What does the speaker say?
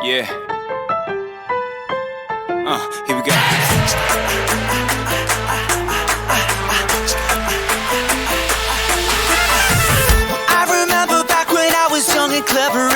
Yeah. Here we go. I remember back when I was young and clever